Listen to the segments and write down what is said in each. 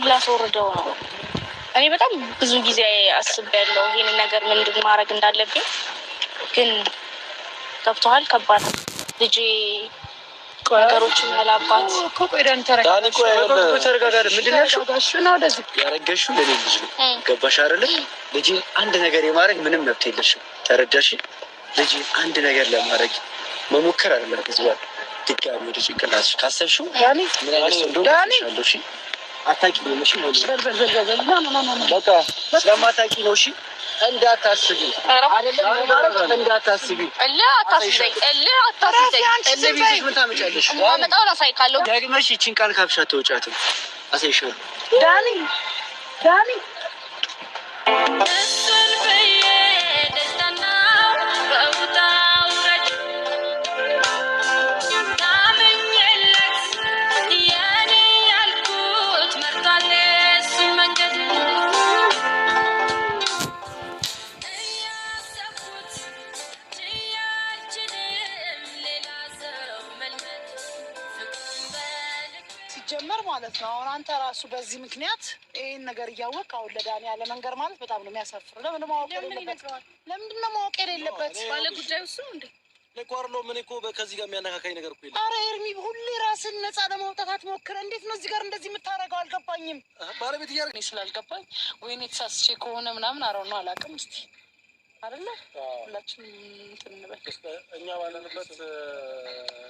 ላስወርደው ነው። እኔ በጣም ብዙ ጊዜ አስቤያለሁ ይሄንን ነገር ምንድን ማድረግ እንዳለብኝ፣ ግን ገብቶሃል? ከባድ ልጄ ነገሮችን ያላባት ያረገሽው ለኔ ልጅ ነው። ገባሽ አይደለ? ልጅ አንድ ነገር የማድረግ ምንም መብት የለሽም። ተረዳሽ? ልጅ አንድ ነገር ለማድረግ መሞከር አይደለም ህዝባ ድጋሚ ወደ ጭንቅላትሽ ካሰብሽው ምን አይነት እንደሆነ እሺ፣ አታውቂ ነው። እሺ በቃ ስለማታውቂ ነው። እሺ እንዳታስቢ እንዳታስቢ ደግመሽ ይቺን ቃል ካብሻ ተውጫትም አሳይሻለሁ። ዳኒ ጀመር ማለት ነው። አሁን አንተ ራሱ በዚህ ምክንያት ይሄን ነገር እያወቅ አሁን ለዳኒ ያለ መንገር ማለት በጣም ነው የሚያሳፍረው። ለምንድን ነው ማወቅ የሌለበት? ባለ ጉዳዩ እሱ እንዴ ለቋርሎ ምን እኮ ከዚህ ጋር የሚያነካካኝ ነገር እኮ የለም። አረ ኤርሚ ሁሌ ራስን ነፃ ለማውጣት አትሞክር። እንዴት ነው እዚህ ጋር እንደዚህ የምታደርገው? አልገባኝም። ባለቤት እያደረገ ስላልገባኝ ወይኔ ተሳስቼ ከሆነ ምናምን አረው ነው አላውቅም። እስኪ አይደለ ሁላችንም እንትን እንበል። እኛ ባለንበት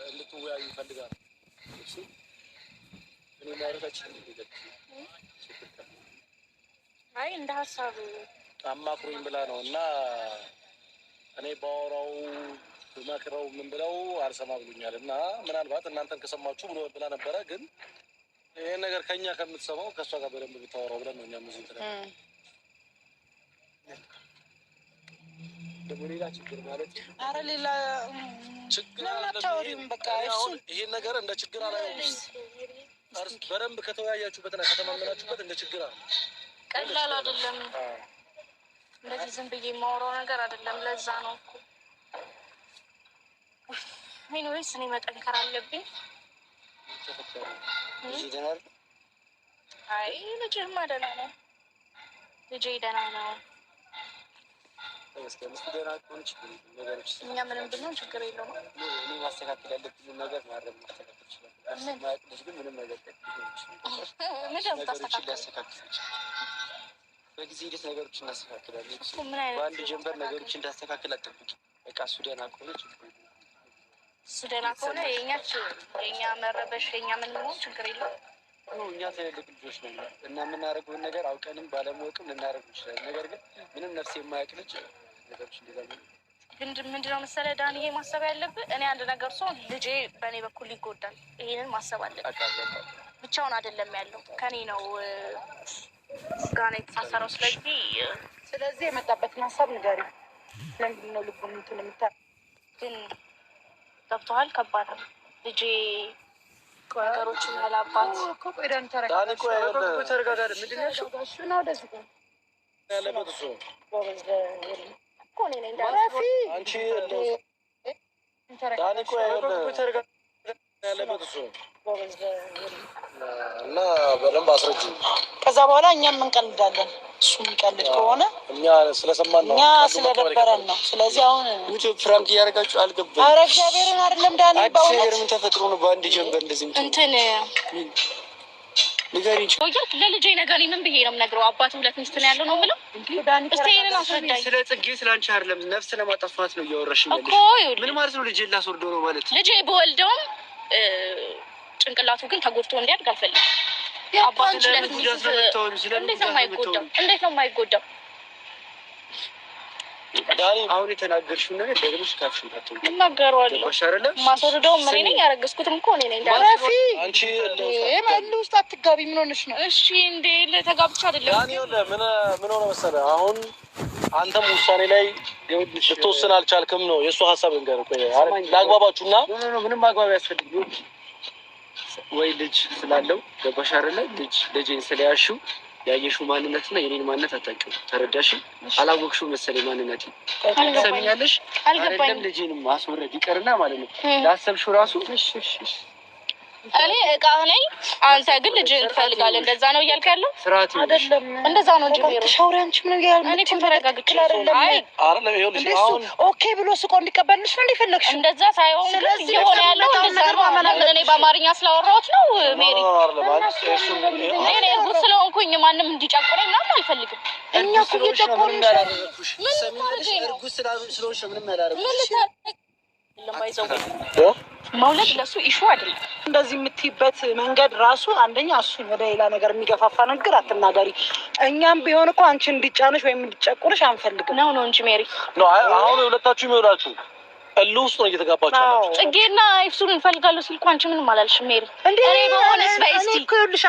እንድትወያዩ ይፈልጋል። አይ እንደ ሀሳብ አማክሮኝ ብላ ነው እና እኔ ባወራው መክረው ምን ብለው አልሰማ ብሎኛል። እና ምናልባት እናንተን ከሰማችሁ ብሎ ብላ ነበረ። ግን ይሄን ነገር ከኛ ከምትሰማው ከሷ ጋር በደንብ ብታወራው ብለን ነው እኛ ሙዚን ተናገር። ደግሞ ሌላ ችግር ማለት አረ ሌላ ችግር አለ። በቃ እሱ ይሄን ነገር እንደ ችግር አላየውም። በደንብ ከተወያያችሁበትና ከተማመናችሁበት እንደ ችግር አለ። ቀላል አይደለም። እንደዚህ ዝም ብዬ የማወራው ነገር አይደለም። ለዛ ነው እኮ ኤኒዌይስ እኔ መጠንከር አለብኝ። አይ ልጅህማ ደህና ነው። ልጄ ደህና ነው። እኛ ምንም ብንሆን ችግር የለውም። እኔ ማስተካከል ያለብኝ ነገር ማድረግ ማስተካከል ይችላል። ምንም ነገር በጊዜ ሂደት ነገሮችን እናስተካክላለን። በአንድ ጀንበር ነገሮች እንዳስተካክል አጠብቂ። በቃ እሱ ደህና ከሆነ እሱ ደህና ከሆነ የእኛ መረበሽ የእኛ ምን መሆን ችግር የለውም። እኛ ትልልቅ ልጆች ነን እና የምናደርገውን ነገር አውቀንም ባለማወቅም ልናደርግ እንችላለን። ነገር ግን ምንም ነፍስ የማያውቅ ልጅ ነገሮች ምንድነው መሰለህ ዳኒ፣ ይሄ ማሰብ ያለብህ እኔ አንድ ነገር ሰው ልጄ በእኔ በኩል ይጎዳል። ይሄንን ማሰብ አለብህ። ብቻውን አይደለም ያለው ከኔ ነው ጋር ነው የተሳሰረው። ስለዚህ የመጣበትን ሀሳብ ንገሪ። ለምንድን ነው ልቡን እንትን ግን ገብቶሃል? ከባድ ነው ልጄ ነገሮችን ያላባት ያለበት እሱ እና በደንብ አስረጅ። ከዛ በኋላ እኛም እንቀልዳለን። እሱ የሚቀልድ ከሆነ እኛ ስለሰማን ነው፣ እኛ ስለደበረን ነው። ስለዚህ አሁን ዩቲዩብ ፍራንክ እያደረጋችሁ አልገባኝም። ኧረ እግዚአብሔርን አይደለም ዳኒ፣ በእውነት ምን ተፈጥሮ ነው በአንድ ጀንበር እንደዚህ እንትን ንገሪኝ። ለልጄ ነገር ምን ብዬ ነው የምነግረው? አባት ሁለት ሚስት ነው ያለው ነው የምለው። እስኪ ይሄንን አስረዳኝ። ስለ ጽጌ ስላንቺ አይደለም ነፍስ ለማጠፋት ነው እያወራሽኝ ያለሽ። ምን ማለት ነው? ልጄ ላስወርደው ነው ማለት? ልጄ በወልደውም ጭንቅላቱ ግን ተጎድቶ እንዲያድግ አልፈልግም። አባቱ ሁለት ሚስት እንዴት ነው የማይጎዳው? እንዴት ነው የማይጎዳው? ዳኒ አሁን የተናገርሽውን ነገር ደግሞሽ ካፍሽ እንዳትወጪ እናገረዋለሁ። ማስወርደው ምን ነኝ? ያረገዝኩትም እኮ እኔ ነኝ። ዳኒ አንቺ ማሉ ውስጥ አትጋቢ። ምን ሆነሽ ነው? እሺ እንዴ ለተጋብቻ አይደለም ዳኒ ምን ሆነ መሰለህ፣ አሁን አንተም ውሳኔ ላይ ልትወስን አልቻልክም ነው የእሱ ሀሳብ። እንገር ለአግባባችሁና ምንም አግባብ ያስፈልግ ወይ ልጅ ስላለው ገባሽ አይደለ? ልጅን ስለያሽው ያየሽው ማንነትና የኔን ማንነት አታውቂው። ተረዳሽ? አላወቅሽው መሰለኝ ማንነቴ። ሰሚኛለሽ? አይደለም ልጅንም ማስወረድ ይቀርና ማለት ነው ላሰብሽው ራሱ እኔ እቃ ነኝ፣ አንተ ግን ልጅ ትፈልጋለህ። እንደዛ ነው እያልክ ያለው አይደለም? እንደዛ ነው እንጂ ሻውሪ አንቺ ምን ያህል እኔ እኮ ተረጋግቼ ኦኬ ብሎ ስቆ እንዲቀበልሽ ነው እንደፈለግሽ። እንደዛ ሳይሆን ግን የሆነ ያለው እንደዛ ነው። እኔ በአማርኛ ስላወራሁት ነው ሜሪ። እኔ እርጉዝ ስለሆንኩኝ ማንም እንዲጨቁረኝ ምናምን አልፈልግም። እኛ እኮ እየጨቆርን መውለድ ለሱ ኢሹ አይደለም። እንደዚህ የምትይበት መንገድ ራሱ አንደኛ እሱ ወደ ሌላ ነገር የሚገፋፋ ነገር አትናገሪ። እኛም ቢሆን እኮ አንቺ እንዲጫንሽ ወይም እንዲጨቁርሽ አንፈልግም ነው እንጂ ሜሪ። አሁን ሁለታችሁ የሚሆናችሁ እልህ ውስጥ ነው እየተጋባችሁ ያላችሁ። ጽጌና ኤፍሱን እንፈልጋለሁ ሲል እኮ አንቺ ምንም አላልሽም ሜሪ። እኔ በሆነስ በስቲ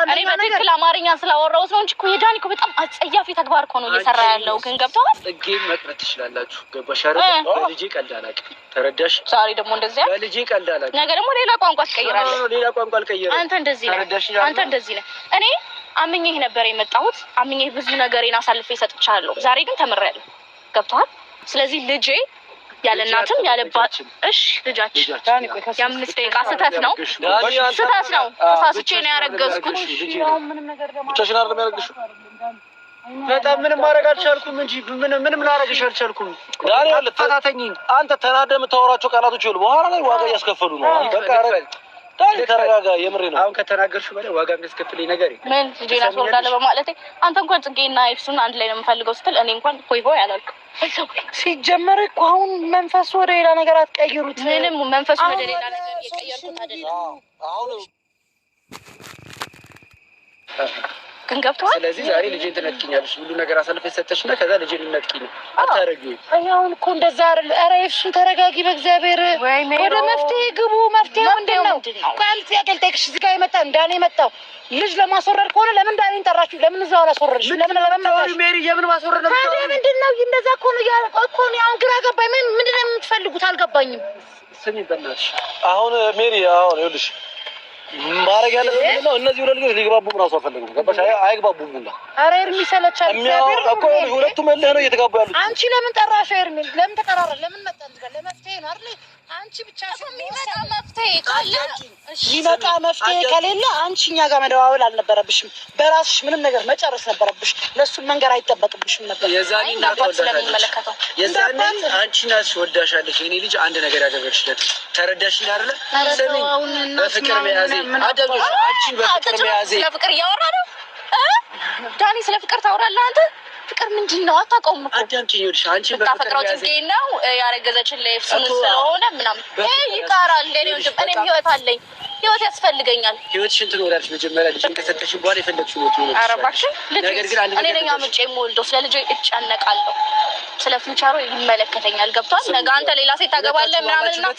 እኔ በትክክል አማርኛ ስላወራሁት ነው እንጂ እኮ የዳኒ እኮ በጣም አጸያፊ ተግባር እኮ ነው እየሰራ ያለው። ግን ገብተዋል። ጽጌ መቅረት ትችላላችሁ። ገባሽ አይደል? በልጄ ቀልድ አላውቅም። ተረዳሽ? ዛሬ ደግሞ እንደዚያ በልጄ ቀልድ አላውቅም። ነገ ደግሞ ሌላ ቋንቋ ትቀይራለህ። ሌላ ቋንቋ አልቀይርም። አንተ እንደዚህ ነህ። አንተ እንደዚህ ነህ። እኔ አምኜህ ነበር የመጣሁት። አምኜህ ብዙ ነገሬን አሳልፌ ሰጥቻለሁ። ዛሬ ግን ተምሬያለሁ። ገብተዋል። ስለዚህ ልጄ ያለ እናትም ያለ አባት እሺ፣ ልጃችን የ5 ደቂቃ ስህተት ነው። ስህተት ነው። ተሳስቼ ነው ያረገዝኩት። ብቻሽን አይደለም ያረገዝሽው። በጣም ምንም ማድረግ አልቻልኩም እንጂ ምንም ላደርግሽ አልቻልኩም። ዳኒ ፈታተኝ። አንተ ተናደህ የምታወራቸው ቃላቶች ይኸውልህ በኋላ ላይ ዋጋ እያስከፈሉ ነው። በቃ ዳኒ ተረጋጋ። የምሬ ነው። አሁን ከተናገርሽ በላይ ዋጋ የሚያስከፍለኝ ነገር ምን ልጄን አስወርዳለሁ በማለቴ አንተ እንኳን ጽጌና ኤፍሱን አንድ ላይ ነው የምፈልገው ስትል እኔ እንኳን ሆይ ሆይ አላልኩም። ሲጀመር እኮ አሁን መንፈሱ ወደ ሌላ ነገር አትቀይሩት። ምንም መንፈሱ ወደ ሌላ ነገር እየቀየርኩት አይደለም። አሁን ግን ገብተዋል። ስለዚህ ዛሬ ልጄን ትነጥቂኛለሽ። ሁሉ ነገር አሳልፈሽ ሰጠሽና ከዛ ልጄን ልነጥቂኝ ነው። አታረጊው። አሁን እኮ እንደዛ አይደል? ኧረ ኤፍሱን ተረጋጊ በእግዚአብሔር። ወደ መፍትሄ ግቡ። መፍትሄው ምንድን ነው? ቃል ጥያቄ ልጠይቅሽ። እዚህ ጋር የመጣ እንዳኔ የመጣው ልጅ ለማስወረድ ከሆነ ለምን ዳኔን ጠራችሁ? ለምን እዛው አላስወረድሽ? ለምን መጣሽ? ሜሪ የምን ማስወረድ ነው? ታዲያ ምንድን ነው እንደዛ እኮ ነው ያለው እኮ ነው። አሁን ግራ ገባኝ። ምንድን ነው የምትፈልጉት? አልገባኝም። ስሚ በእናትሽ አሁን ሜሪ አሁን ይኸውልሽ ማረግ ያለበት ምንድን ነው? እነዚህ ሁለት ልጆች ሊግባቡ ራሱ አልፈለጉም። ገባሽ? አይግባቡም ሁላ። ኧረ ኤርሚ ሰለቻል። እግዚአብሔር እኮ ሁለቱም እልህ ነው እየተጋቡ ያሉት። አንቺ ለምን ጠራሽ ኤርሚ? ለምን ተቀራረ? ለምን መጣ? ለመፍትሄ ነው አይደል? አንቺ ብቻ የሚመጣ መፍትሄ ካለ የሚመጣ መፍትሄ ከሌለ አንቺ እኛ ጋር መደዋወል አልነበረብሽም። በራስሽ ምንም ነገር መጨረስ ነበረብሽ። ለእሱን መንገር አይጠበቅብሽም ነበር። የዛኔ ስለሚመለከተው የዛኔ አንቺ ናትሽ ወዳሻለች። የኔ ልጅ አንድ ነገር ያደረግሽለት ተረዳሽኝ አይደለ? ስሚኝ፣ በፍቅር መያዜ አደረግሽ። አንቺን በፍቅር መያዜ ለፍቅር እያወራ ነው ዳኒ። ስለ ፍቅር ታወራለህ አንተ? ፍቅር ምንድን ነው? አታውቀውም እኮ። አዳምጪኝ። ይኸውልሽ አንቺን በፍቅር መያዜ ጽጌ ነው ያረገዘችን ለኤፍሱን ስለሆነ ምናምን ይቀራል። እኔ እኔም ህይወት አለኝ። ህይወት ያስፈልገኛል። ህይወትሽን ትኖሪያለሽ። መጀመሪያ ልጅን ከሰጠሽኝ በኋላ የፈለግሽው ህይወት ነው። ኧረ እባክሽ ነገር ግን እኔ ነኝ አምጬ የምወልደው። ስለ ልጄ እጨነቃለሁ። ስለ ፊውቸሩ ይመለከተኛል። ገብቷል? ነገ አንተ ሌላ ሴት ታገባለህ ምናምን ነው።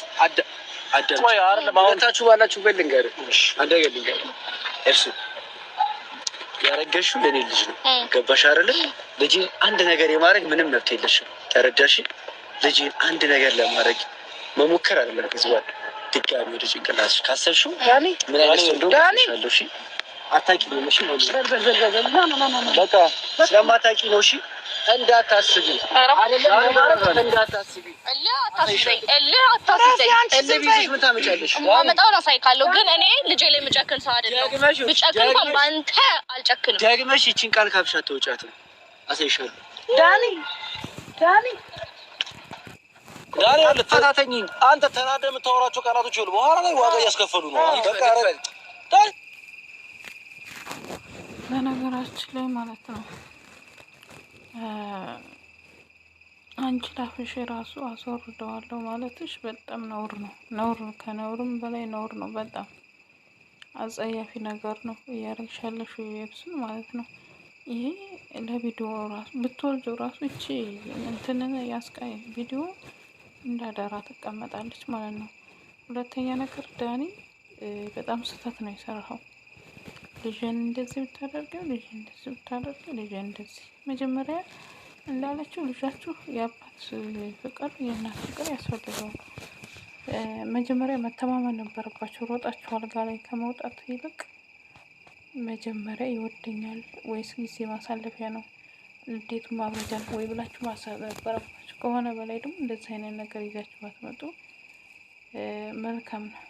ሁለታችሁ ባላችሁበት ልንገርህ፣ አንድ ነገር ልንገርህ። እርሱ ያረገሽው ለኔ ልጅ ነው። ገባሽ አይደለ? ልጅን አንድ ነገር የማድረግ ምንም መብት የለሽም። ተረዳሽ? ልጅን አንድ ነገር ለማድረግ መሞከር አይደለም። ከዚህ በኋላ ድጋሚ ወደ ጭንቅላትሽ ካሰብሽው ምን አይነት ሰው እንደሆነ ታውቂያለሽ። እሺ አታውቂም ነው። እሺ በቃ ስለማታውቂ ነው። እሺ እንዳታስቢ እንዳታስቢ። ምን ታመጫለሽ? ማመጣውን አሳይካለሁ። ግን እኔ ልጄ ላይ የምጨክን ሰው አይደለም። ብጨክን እንኳን በአንተ አልጨክንም። ደግመሽ ይቺን ቃል ካብሽ አትወጫትም። አሳይሻለሁ። ዳኒ ፈታተኝ። አንተ ተናደህ የምታወራቸው ቃላቶች ይኸውልህ በኋላ ላይ ዋጋ እያስከፈሉ ነው። በቃ በነገራችን ላይ ማለት ነው አንቺ ላፍሽ ራሱ አስወርደዋለሁ ማለትሽ በጣም ነውር ነው። ነውር ከነውርም በላይ ነውር ነው። በጣም አጸያፊ ነገር ነው እያረግሻለሽ ኤፍሱን ማለት ነው። ይሄ ለቪዲዮ ራሱ ብትወልጂው ራሱ እቺ እንትን ያስቃይ ቪዲዮ እንዳደራ ትቀመጣለች ማለት ነው። ሁለተኛ ነገር ዳኒ በጣም ስህተት ነው የሰራው። ልጅን እንደዚህ ብታደርገው፣ ልጅን እንደዚህ ብታደርገው፣ ልጅን እንደዚህ መጀመሪያ እንዳለችው ልጃችሁ የአባት ፍቅር የእናት ፍቅር ያስፈልገዋል። መጀመሪያ መተማመን ነበረባቸው። ሮጣችሁ አልጋ ላይ ከመውጣት ይልቅ መጀመሪያ ይወደኛል ወይስ ጊዜ ማሳለፊያ ነው እንዴት ማብረጃ ወይ ብላችሁ ማሰብ ነበረባችሁ። ከሆነ በላይ ደግሞ እንደዚህ አይነት ነገር ይዛችሁ ባትመጡ መልካም ነው።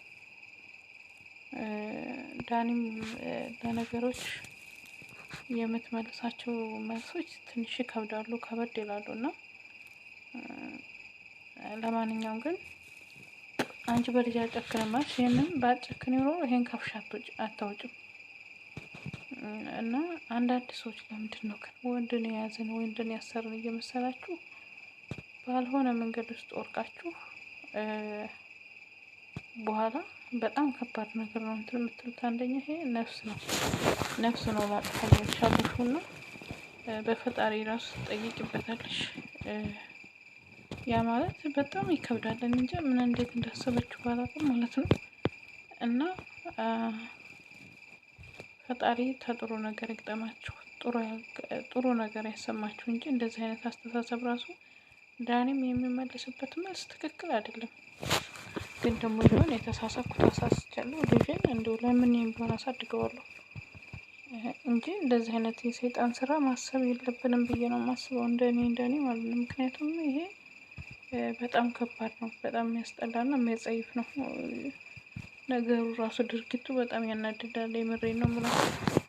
ዳኒም ለነገሮች የምትመልሳቸው መልሶች ትንሽ ይከብዳሉ፣ ከበድ ይላሉ እና ለማንኛውም ግን አንቺ በልጅ አጨክንም ማለት ይህንን በአጨክን ኑሮ ይሄን ከፍሻ አታውጭም። እና አንዳንድ ሰዎች ለምንድን ነው ግን ወንድን የያዝን ወንድን ያሰርን እየመሰላችሁ ባልሆነ መንገድ ውስጥ ወርቃችሁ በኋላ በጣም ከባድ ነገር ነው እንትን የምትሉት። አንደኛ ይሄ ነፍስ ነው ላጥፋለች አለፉና በፈጣሪ ራሱ ትጠይቂበታለሽ። ያ ማለት በጣም ይከብዳል። እንጃ ምን እንዴት እንዳሰበችው ባላውቅም ማለት ነው። እና ፈጣሪ ተጥሩ ነገር ይግጠማችሁ፣ ጥሩ ነገር ያሰማችሁ እንጂ እንደዚህ አይነት አስተሳሰብ ራሱ ዳኒም የሚመልስበት መልስ ትክክል አይደለም። ግን ደግሞ ቢሆን የተሳሳትኩት አሳስቻለሁ። ልጅን እንዲሁ ለምን ቢሆን አሳድገዋለሁ እንጂ እንደዚህ አይነት የሰይጣን ስራ ማሰብ የለብንም ብዬ ነው የማስበው፣ እንደኔ ማለት ነው። ምክንያቱም ይሄ በጣም ከባድ ነው፣ በጣም የሚያስጠላና የሚያጸይፍ ነው ነገሩ ራሱ። ድርጊቱ በጣም ያናድዳል። የምሬን ነው የምላቸው።